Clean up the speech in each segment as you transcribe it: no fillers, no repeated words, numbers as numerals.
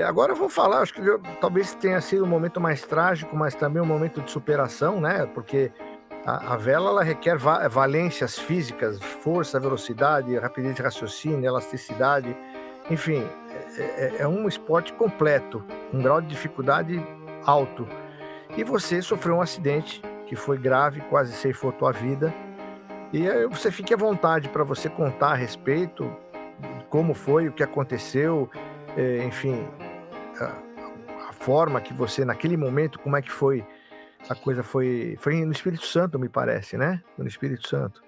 Agora eu vou falar, acho que talvez tenha sido um momento mais trágico, mas também um momento de superação, né? Porque a vela ela requer valências físicas, força, velocidade, rapidez de raciocínio, elasticidade, enfim, é um esporte completo, com um grau de dificuldade alto. E você sofreu um acidente que foi grave, quase ceifou tua vida. E aí você fique à vontade para você contar a respeito, como foi, o que aconteceu, enfim, a forma que você, naquele momento, como é que foi, a coisa foi no Espírito Santo, me parece, né? Foi no Espírito Santo.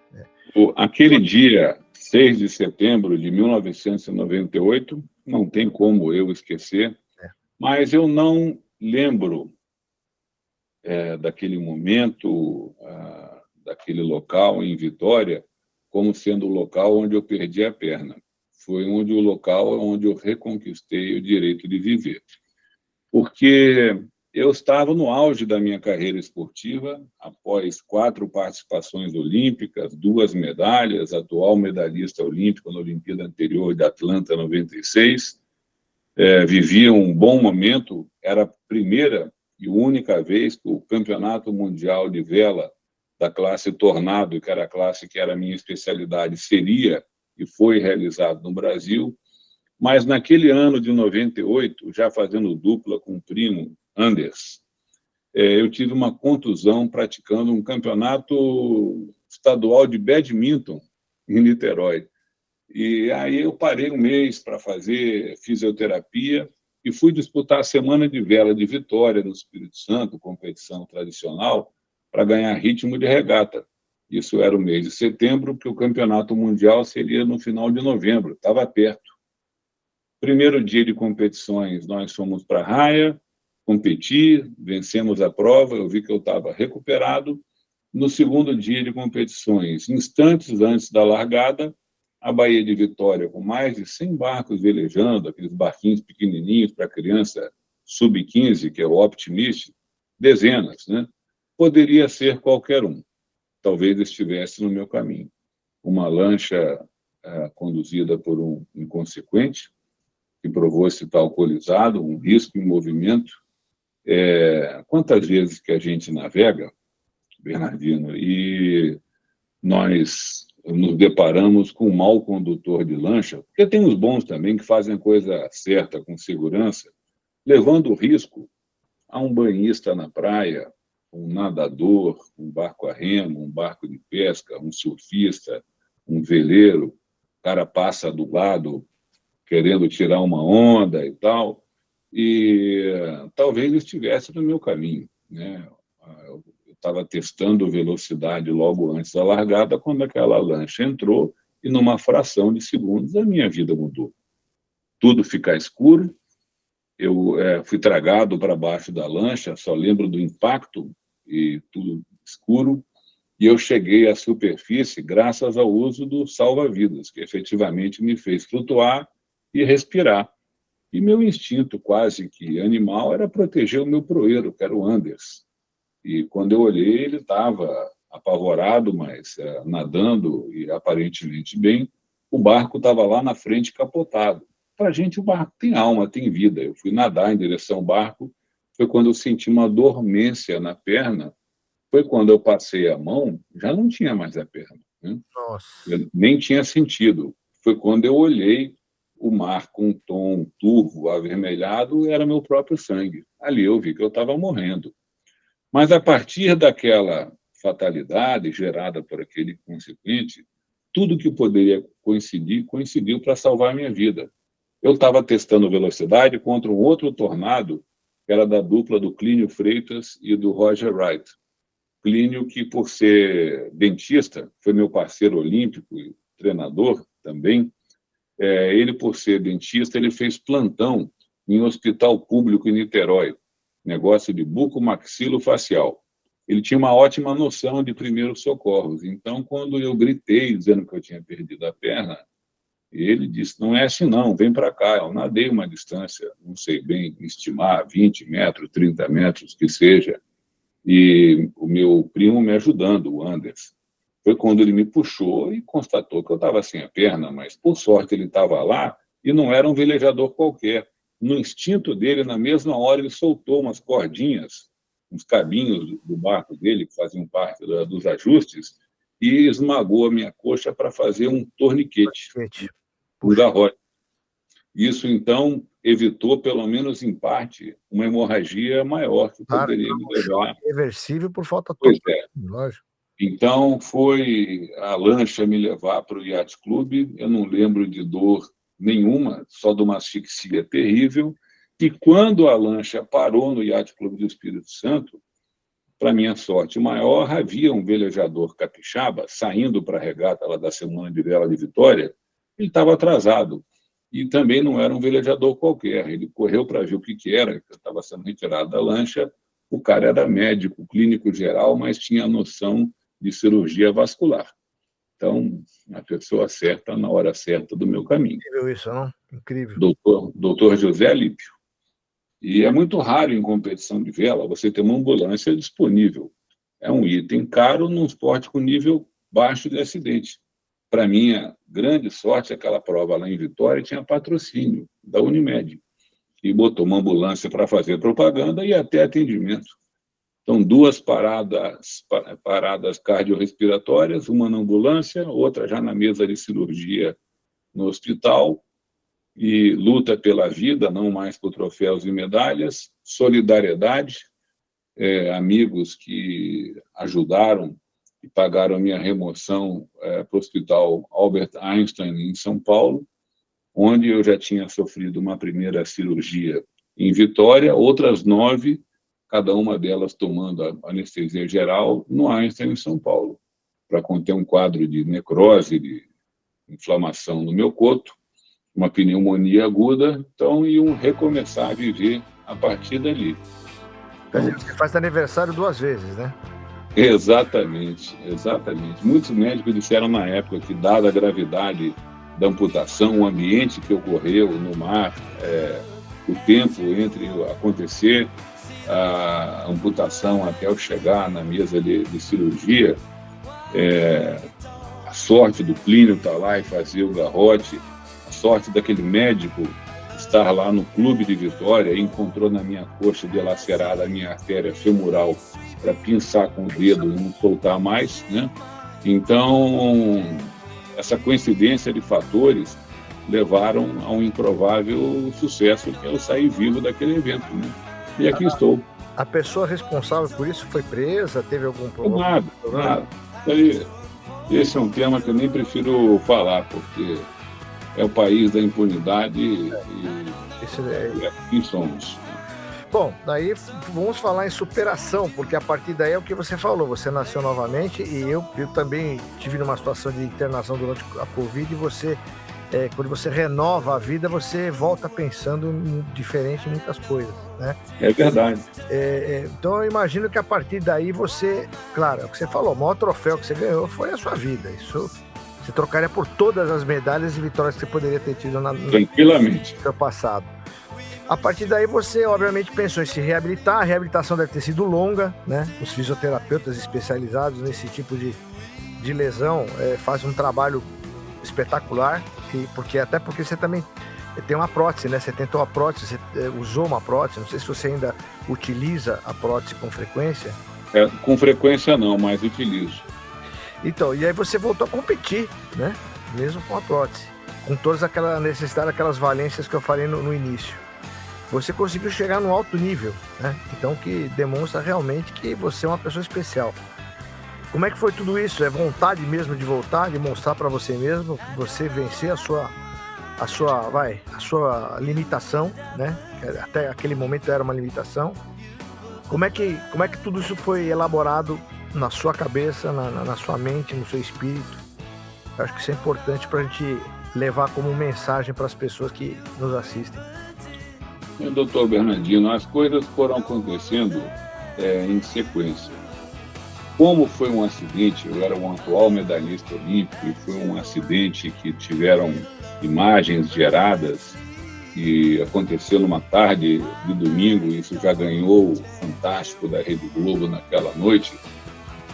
Aquele dia, 6 de setembro de 1998, não tem como eu esquecer, É. mas eu não lembro daquele momento, daquele local em Vitória, como sendo o local onde eu perdi a perna. Foi o local onde eu reconquistei o direito de viver. Porque eu estava no auge da minha carreira esportiva, após 4 participações olímpicas, 2 medalhas, atual medalhista olímpico na Olimpíada anterior de Atlanta, 96. Vivia um bom momento, era a primeira e única vez que o Campeonato Mundial de Vela da classe Tornado, que era a classe que era a minha especialidade, seria e foi realizado no Brasil. Mas naquele ano de 98, já fazendo dupla com o primo Anders, eu tive uma contusão praticando um campeonato estadual de badminton em Niterói. E aí eu parei um mês para fazer fisioterapia e fui disputar a Semana de Vela de Vitória, no Espírito Santo, competição tradicional, para ganhar ritmo de regata. Isso era o mês de setembro, porque o campeonato mundial seria no final de novembro, estava perto. Primeiro dia de competições, nós fomos para a raia, competir, vencemos a prova, eu vi que eu estava recuperado. No segundo dia de competições, instantes antes da largada, a Baía de Vitória, com mais de 100 barcos velejando, aqueles barquinhos pequenininhos para criança sub-15, que é o Optimist, dezenas, né? Poderia ser qualquer um, talvez estivesse no meu caminho. Uma lancha conduzida por um inconsequente, que provou-se estar alcoolizado, um risco em movimento. Quantas vezes que a gente navega, Bernardino, e nós nos deparamos com um mau condutor de lancha, porque tem os bons também que fazem a coisa certa, com segurança, levando o risco a um banhista na praia, um nadador, um barco a remo, um barco de pesca, um surfista, um veleiro, o cara passa do lado querendo tirar uma onda e tal, e talvez estivesse no meu caminho, né? Eu estava testando velocidade logo antes da largada, quando aquela lancha entrou, e numa fração de segundos a minha vida mudou. Tudo fica escuro, eu fui tragado para baixo da lancha, só lembro do impacto e tudo escuro, e eu cheguei à superfície graças ao uso do salva-vidas, que efetivamente me fez flutuar e respirar. E meu instinto quase que animal era proteger o meu proeiro, que era o Anders. E quando eu olhei, ele estava apavorado, mas nadando e aparentemente bem. O barco estava lá na frente capotado. Para a gente, o barco tem alma, tem vida. Eu fui nadar em direção ao barco. Foi quando eu senti uma dormência na perna. Foi quando eu passei a mão, já não tinha mais a perna, né? Nossa. Eu nem tinha sentido. Foi quando eu olhei o mar com um tom turvo, avermelhado, era meu próprio sangue. Ali eu vi que eu estava morrendo. Mas a partir daquela fatalidade gerada por aquele consequente, tudo que poderia coincidir, coincidiu para salvar a minha vida. Eu estava testando velocidade contra um outro tornado, que era da dupla do Clínio Freitas e do Roger Wright. Clínio, que por ser dentista, foi meu parceiro olímpico e treinador também. Ele, por ser dentista, ele fez plantão em um hospital público em Niterói, negócio de bucomaxilofacial. Ele tinha uma ótima noção de primeiros socorros. Então, quando eu gritei dizendo que eu tinha perdido a perna, ele disse, não é assim não, vem para cá. Eu nadei uma distância, não sei bem estimar, 20 metros, 30 metros, que seja, e o meu primo me ajudando, o Anders. Foi quando ele me puxou e constatou que eu estava sem a perna, mas, por sorte, ele estava lá e não era um velejador qualquer. no instinto dele, na mesma hora, ele soltou umas cordinhas, uns cabinhos do barco dele, que faziam parte dos ajustes, e esmagou a minha coxa para fazer um torniquete, um garrote. Isso, então, evitou, pelo menos em parte, uma hemorragia maior que poderia me levar... Irreversível por falta de... Pois é. Lógico. Então, foi a lancha me levar para o Yacht Club. Eu não lembro de dor nenhuma, só de uma asfixia terrível. E quando a lancha parou no Yacht Club do Espírito Santo, para minha sorte maior, havia um velejador capixaba saindo para a regata lá da Semana de Vela de Vitória. Ele estava atrasado. E também não era um velejador qualquer. Ele correu para ver o que era, que estava sendo retirado da lancha. O cara era médico, clínico geral, mas tinha noção de cirurgia vascular. Então, a pessoa certa na hora certa do meu caminho. Incrível isso, não? Incrível. Doutor José Alípio. E é muito raro em competição de vela você ter uma ambulância disponível. É um item caro num esporte com nível baixo de acidente. Para minha grande sorte, aquela prova lá em Vitória tinha patrocínio da Unimed, que botou uma ambulância para fazer propaganda e até atendimento. Então, 2 paradas cardiorrespiratórias, uma na ambulância, outra já na mesa de cirurgia no hospital, e luta pela vida, não mais por troféus e medalhas, solidariedade, amigos que ajudaram e pagaram a minha remoção para o Hospital Albert Einstein, em São Paulo, onde eu já tinha sofrido uma primeira cirurgia em Vitória, outras 9, cada uma delas tomando anestesia geral, no Einstein, em São Paulo, para conter um quadro de necrose, de inflamação no meu coto, uma pneumonia aguda, então iam recomeçar a viver a partir dali. Você faz aniversário 2 vezes, né? Exatamente, exatamente. Muitos médicos disseram na época que, dada a gravidade da amputação, o ambiente que ocorreu no mar, o tempo entre acontecer a amputação até eu chegar na mesa de cirurgia, a sorte do clínico estar lá e fazer o garrote, a sorte daquele médico estar lá no clube de Vitória e encontrou na minha coxa dilacerada a minha artéria femoral para pinçar com o dedo e não soltar mais, né? Então, essa coincidência de fatores levaram a um improvável sucesso, que é eu sair vivo daquele evento, né? E aqui estou. A pessoa responsável por isso foi presa? Teve algum problema? Nada. Esse é um tema que eu nem prefiro falar, porque é o país da impunidade e quem somos. Bom, daí vamos falar em superação, porque a partir daí é o que você falou, você nasceu novamente e eu também tive numa situação de internação durante a Covid e você, quando você renova a vida, você volta pensando diferente em muitas coisas, né? É verdade. Então eu imagino que a partir daí você, claro, é o que você falou, o maior troféu que você ganhou foi a sua vida, isso você trocaria por todas as medalhas e vitórias que você poderia ter tido tranquilamente no seu passado. A partir daí você, obviamente, pensou em se reabilitar. A reabilitação deve ter sido longa, né? Os fisioterapeutas especializados nesse tipo de lesão fazem um trabalho espetacular, até porque você também tem uma prótese, né? Você tentou a prótese, você usou uma prótese, não sei se você ainda utiliza a prótese com frequência. Com frequência não, mas utilizo. Então, e aí você voltou a competir, né? Mesmo com a prótese, com todas aquela necessidade, aquelas valências que eu falei no início. Você conseguiu chegar no alto nível, né? Então, que demonstra realmente que você é uma pessoa especial. Como é que foi tudo isso? É vontade mesmo de voltar, de mostrar para você mesmo que você vencer a sua limitação, né? Até aquele momento era uma limitação. Como é que tudo isso foi elaborado na sua cabeça, na sua mente, no seu espírito? Eu acho que isso é importante para a gente levar como mensagem para as pessoas que nos assistem. Doutor Bernardino, as coisas foram acontecendo em sequência. Como foi um acidente, eu era um atual medalhista olímpico e foi um acidente que tiveram imagens geradas que aconteceu numa tarde de domingo, isso já ganhou o Fantástico da Rede Globo naquela noite,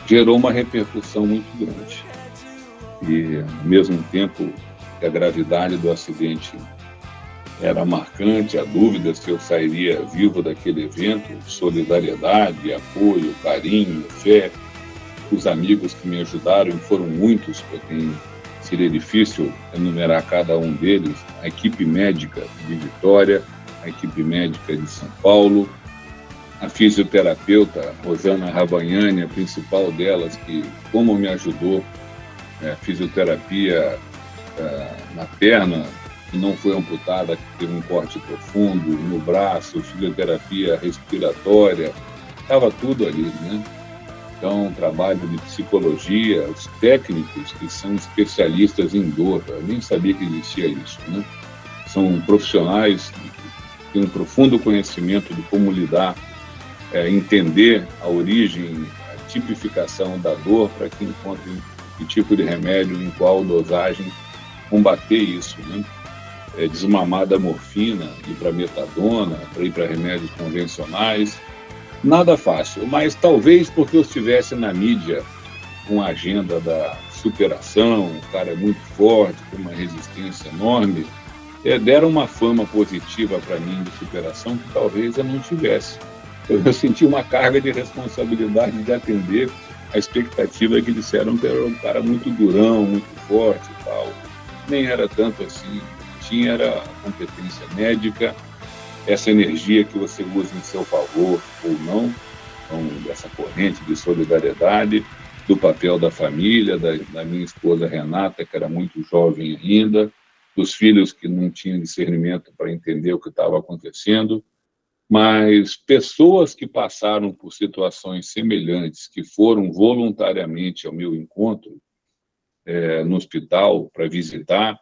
gerou uma repercussão muito grande. E, ao mesmo tempo que a gravidade do acidente era marcante, a dúvida se eu sairia vivo daquele evento, solidariedade, apoio, carinho, fé, os amigos que me ajudaram, e foram muitos, porque seria difícil enumerar cada um deles, a equipe médica de Vitória, a equipe médica de São Paulo, a fisioterapeuta Rosana Rabagnani, a principal delas, que como me ajudou, fisioterapia na perna, que não foi amputada, que teve um corte profundo, no braço, fisioterapia respiratória, estava tudo ali, né? Então, trabalho de psicologia, os técnicos que são especialistas em dor, eu nem sabia que existia isso, né? São profissionais que têm um profundo conhecimento de como lidar, entender a origem, a tipificação da dor, para que encontrem que tipo de remédio, em qual dosagem, combater isso, né? Desmamar da morfina, ir para metadona, para ir para remédios convencionais. Nada fácil, mas talvez porque eu estivesse na mídia com a agenda da superação, o cara é muito forte, com uma resistência enorme, deram uma fama positiva para mim de superação que talvez eu não tivesse. Eu senti uma carga de responsabilidade de atender a expectativa que disseram que era um cara muito durão, muito forte e tal. Nem era tanto assim. Tinha era a competência médica, essa energia que você usa em seu favor ou não, então, dessa corrente de solidariedade, do papel da família, da minha esposa Renata, que era muito jovem ainda, dos filhos que não tinham discernimento para entender o que estava acontecendo, mas pessoas que passaram por situações semelhantes, que foram voluntariamente ao meu encontro no hospital para visitar,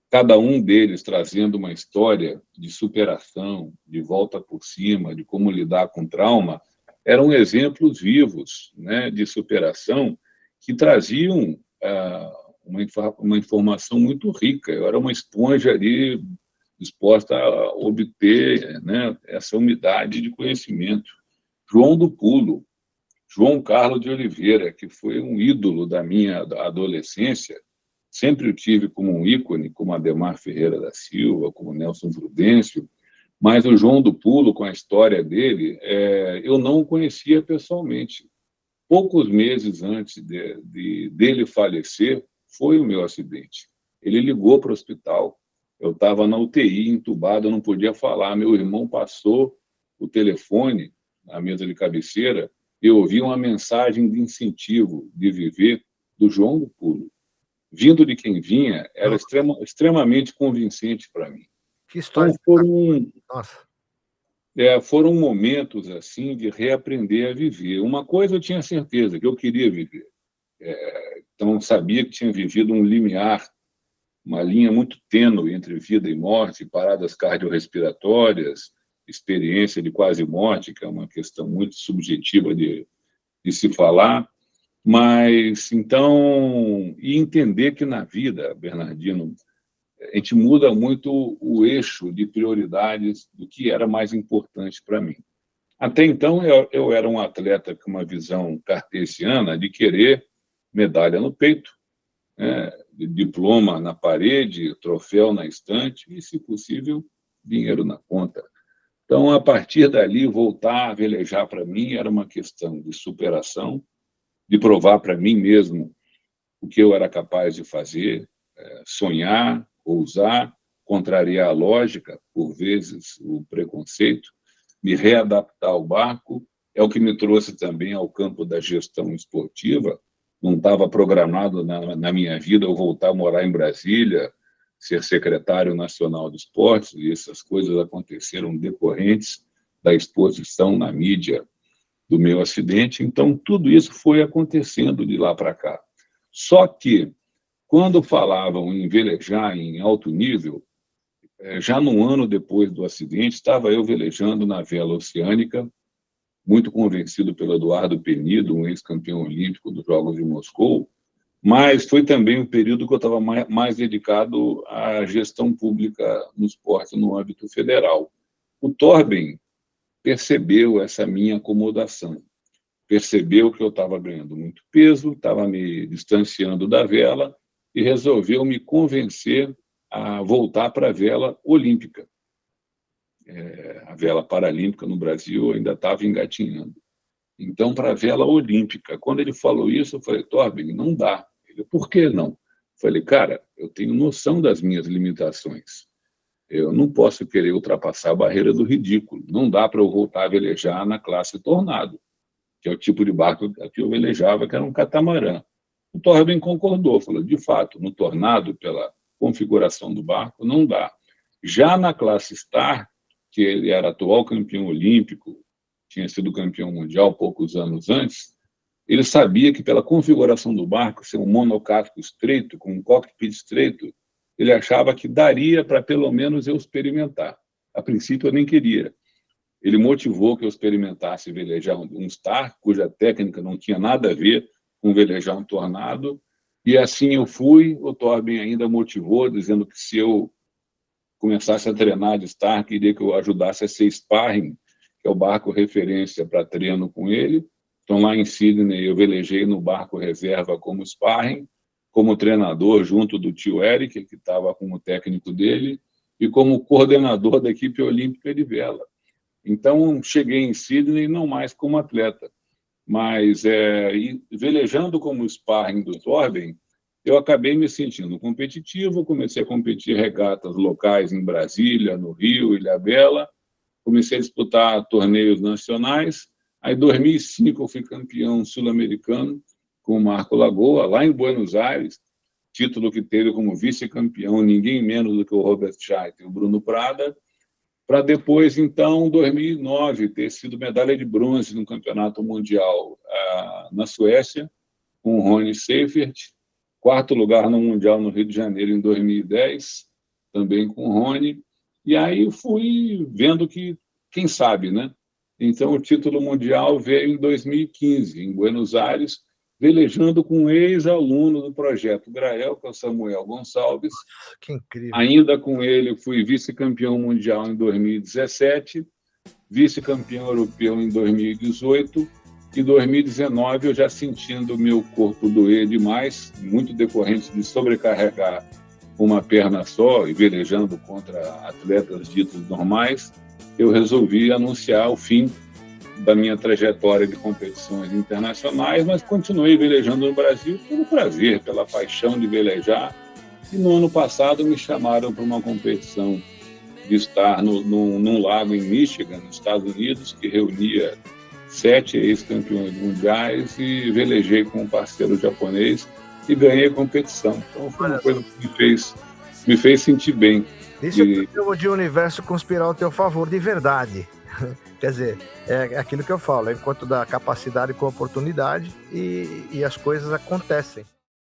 cada um deles trazendo uma história de superação, de volta por cima, de como lidar com trauma, eram exemplos vivos, né, de superação que traziam uma informação muito rica. Eu era uma esponja ali disposta a obter, né, essa umidade de conhecimento. João do Pulo, João Carlos de Oliveira, que foi um ídolo da minha adolescência, sempre o tive como um ícone, como Ademar Ferreira da Silva, como Nelson Prudêncio, mas o João do Pulo, com a história dele, eu não o conhecia pessoalmente. Poucos meses antes dele falecer, foi o meu acidente. Ele ligou para o hospital, eu estava na UTI, entubado, eu não podia falar. Meu irmão passou o telefone na mesa de cabeceira e eu ouvi uma mensagem de incentivo de viver do João do Pulo. Vindo de quem vinha, era extremamente convincente para mim. Que história. Então, foram momentos assim de reaprender a viver. Uma coisa eu tinha certeza, que eu queria viver. Então, sabia que tinha vivido um limiar, uma linha muito tênue entre vida e morte, paradas cardiorrespiratórias, experiência de quase morte, que é uma questão muito subjetiva de se falar. Mas, então, e entender que na vida, Bernardino, a gente muda muito o eixo de prioridades do que era mais importante para mim. Até então, eu era um atleta com uma visão cartesiana de querer medalha no peito, né, diploma na parede, troféu na estante e, se possível, dinheiro na conta. Então, a partir dali, voltar a velejar para mim era uma questão de superação, de provar para mim mesmo o que eu era capaz de fazer, sonhar, ousar, contrariar a lógica, por vezes o preconceito, me readaptar ao barco, é o que me trouxe também ao campo da gestão esportiva. Não estava programado na minha vida eu voltar a morar em Brasília, ser secretário nacional de esportes, e essas coisas aconteceram decorrentes da exposição na mídia do meu acidente. Então, tudo isso foi acontecendo de lá para cá. Só que, quando falavam em velejar em alto nível, já no ano depois do acidente, estava eu velejando na vela oceânica, muito convencido pelo Eduardo Penido, um ex-campeão olímpico dos Jogos de Moscou, mas foi também um período que eu estava mais dedicado à gestão pública no esporte no âmbito federal. O Torben percebeu essa minha acomodação, percebeu que eu estava ganhando muito peso, estava me distanciando da vela e resolveu me convencer a voltar para a vela olímpica. A vela paralímpica no Brasil ainda estava engatinhando. Então, para a vela olímpica, quando ele falou isso, eu falei, Torben, não dá. Ele, por que não? Eu falei, cara, eu tenho noção das minhas limitações. Eu não posso querer ultrapassar a barreira do ridículo. Não dá para eu voltar a velejar na classe Tornado, que é o tipo de barco que eu velejava, que era um catamarã. O Torben concordou, falou, de fato, no Tornado, pela configuração do barco, não dá. Já na classe Star, que ele era atual campeão olímpico, tinha sido campeão mundial poucos anos antes, ele sabia que pela configuração do barco, ser um monocasco estreito, com um cockpit estreito, ele achava que daria para pelo menos eu experimentar. A princípio eu nem queria. Ele motivou que eu experimentasse velejar um Star, cuja técnica não tinha nada a ver com velejar um Tornado, e assim eu fui. O Torben ainda motivou, dizendo que se eu começasse a treinar de Star, queria que eu ajudasse a ser sparring, que é o barco referência para treino com ele. Então, lá em Sydney, eu velejei no barco reserva como sparring, como treinador junto do tio Eric, que estava como técnico dele, e como coordenador da equipe olímpica de vela. Então, cheguei em Sydney não mais como atleta, mas velejando como sparring do Torben, eu acabei me sentindo competitivo, comecei a competir regatas locais em Brasília, no Rio, Ilhabela, comecei a disputar torneios nacionais. Aí, em 2005, eu fui campeão sul-americano com o Marco Lagoa, lá em Buenos Aires, título que teve como vice-campeão ninguém menos do que o Robert Scheidt e o Bruno Prada, para depois, então, em 2009, ter sido medalha de bronze no Campeonato Mundial na Suécia, com o Rony Seifert, quarto lugar no Mundial no Rio de Janeiro em 2010, também com o Rony, e aí fui vendo que, quem sabe, né? Então, o título mundial veio em 2015, em Buenos Aires, velejando com um ex-aluno do Projeto Grael, que é o Samuel Gonçalves. Que incrível. Ainda com ele, fui vice-campeão mundial em 2017, vice-campeão europeu em 2018, e 2019 eu já sentindo o meu corpo doer demais, muito decorrente de sobrecarregar uma perna só e velejando contra atletas ditos normais, eu resolvi anunciar o fim da minha trajetória de competições internacionais, mas continuei velejando no Brasil pelo prazer, pela paixão de velejar. E no ano passado me chamaram para uma competição de estar num lago em Michigan, nos Estados Unidos, que reunia 7 ex-campeões mundiais, e velejei com um parceiro japonês e ganhei a competição. Então foi uma coisa que me fez sentir bem. Isso é o jogo de universo conspirar ao teu favor de verdade. Quer dizer, é aquilo que eu falo, é enquanto dá capacidade com oportunidade e as coisas acontecem.